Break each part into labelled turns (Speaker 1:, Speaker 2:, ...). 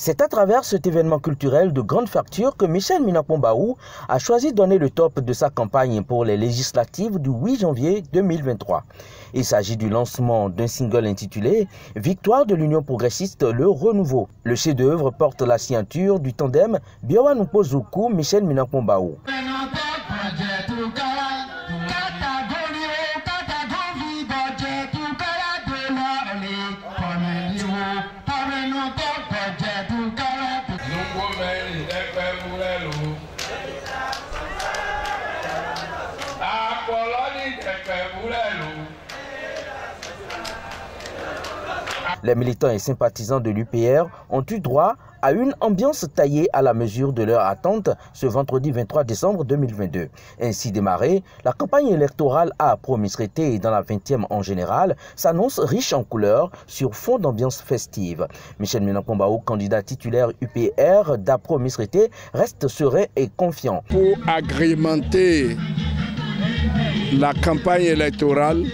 Speaker 1: C'est à travers cet événement culturel de grande facture que Michel Minakombaou a choisi de donner le top de sa campagne pour les législatives du 8 janvier 2023. Il s'agit du lancement d'un single intitulé « Victoire de l'Union progressiste, le renouveau ». Le chef-d'œuvre porte la signature du tandem Biowanupozuku Michel Minakombaou. Les militants et sympathisants de l'UPR ont eu droit à une ambiance taillée à la mesure de leur attente ce vendredi 23 décembre 2022. Ainsi démarrée, la campagne électorale à Promisrété et dans la 20e en général s'annonce riche en couleurs sur fond d'ambiance festive. Michel Minakombaou, candidat titulaire UPR d'Apromisrété, reste serein et confiant.
Speaker 2: Pour agrémenter la campagne électorale,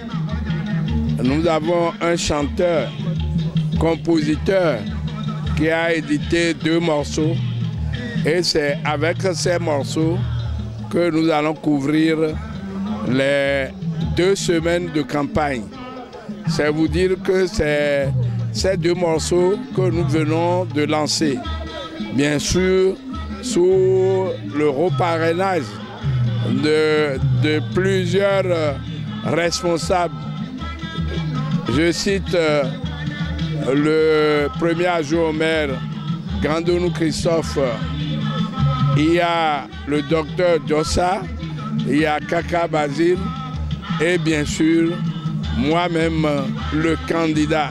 Speaker 2: nous avons un chanteur, compositeur qui a édité 2 morceaux et c'est avec ces morceaux que nous allons couvrir les 2 semaines de campagne. C'est vous dire que c'est ces 2 morceaux que nous venons de lancer. Bien sûr, sous le reparrainage de plusieurs responsables. Je cite le premier adjoint au maire, Grandonou Christophe, il y a le docteur Djossa, il y a Kaka Basile et bien sûr moi-même le candidat.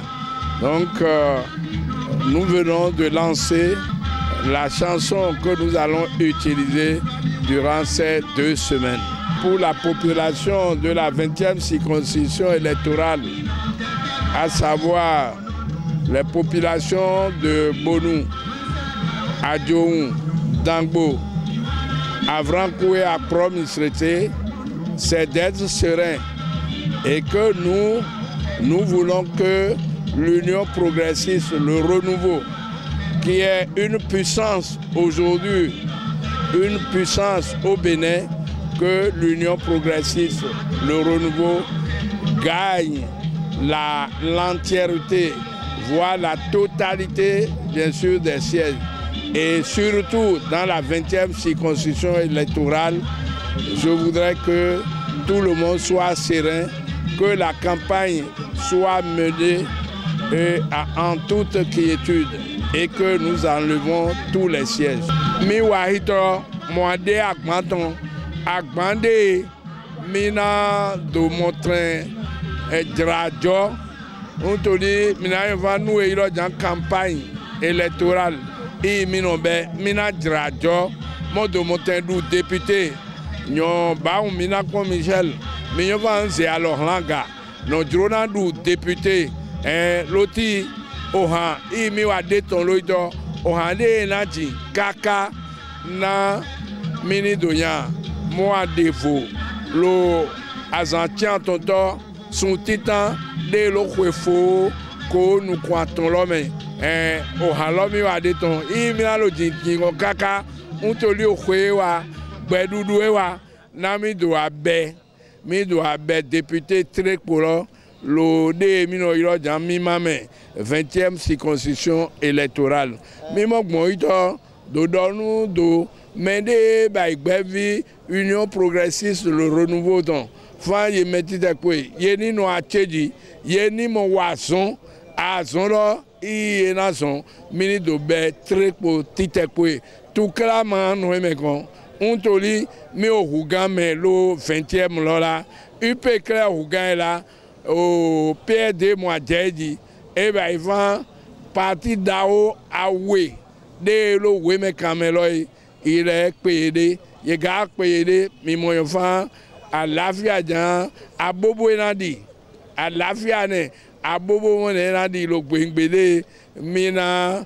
Speaker 2: Donc nous venons de lancer la chanson que nous allons utiliser durant ces 2 semaines. Pour la population de la 20e circonscription électorale, à savoir les populations de Bonou, Adjoum, Dangbo, Avrankou et Apromisrété, c'est d'être serein et que nous voulons que l'Union progressiste, le renouveau, qui est une puissance aujourd'hui, une puissance au Bénin, que l'Union progressiste, le renouveau, gagne l'entièreté, voire la totalité, bien sûr, des sièges. Et surtout, dans la 20e circonscription électorale, je voudrais que tout le monde soit serein, que la campagne soit menée en toute quiétude et que nous enlevons tous les sièges. Mi wahito moade agbanton agbande mina do montrer drajo ontoli mina va nous e lo jan campagne électorale et minobe mina drajo mo do montrer du député nyon ba mina ko Michel mi yo va nze alors langa no drona du député loti oha i mi wa de ton loido oha de na ji kaka na mini doya moi devo lo azantian tonto son titan de lo kwefo ko nu kwaton lo me oha lo mi wa de ton i mi na lo ji kaka untoli okwe wa gbedudu wa na mi do abe député très polo lo de mino iro jan mi mame 20e circonscription électorale mi mo gbon ito do donu do mende ba igbevi Union progressiste le renouveau don fa ye metite kwe ye ni no acheji ye ni mo wason azon lo i na son mini do be très po tite kwe tout clairement no me kon untoli mi ohugan me lo 20e lo la UP clair ohugan la au PRD moi dit et ben ils vont partir d'ao awe de lo we me kameloi il est payé il gars payé mi moyen fa à l'afia jan à bobo enadi à l'afia ne à bobo enadi lo gbengbede mina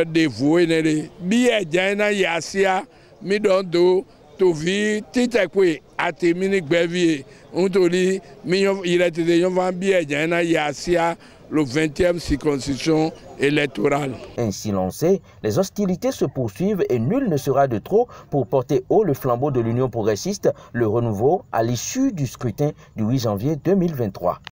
Speaker 2: devo enede bi ejan na yasia mi don do to vi titekwe atemini gbevie ontoli mi il était yon van bi ejan na yasia la 20e circonscription électorale.
Speaker 1: Ainsi lancées, les hostilités se poursuivent et nul ne sera de trop pour porter haut le flambeau de l'Union progressiste, le renouveau, à l'issue du scrutin du 8 janvier 2023.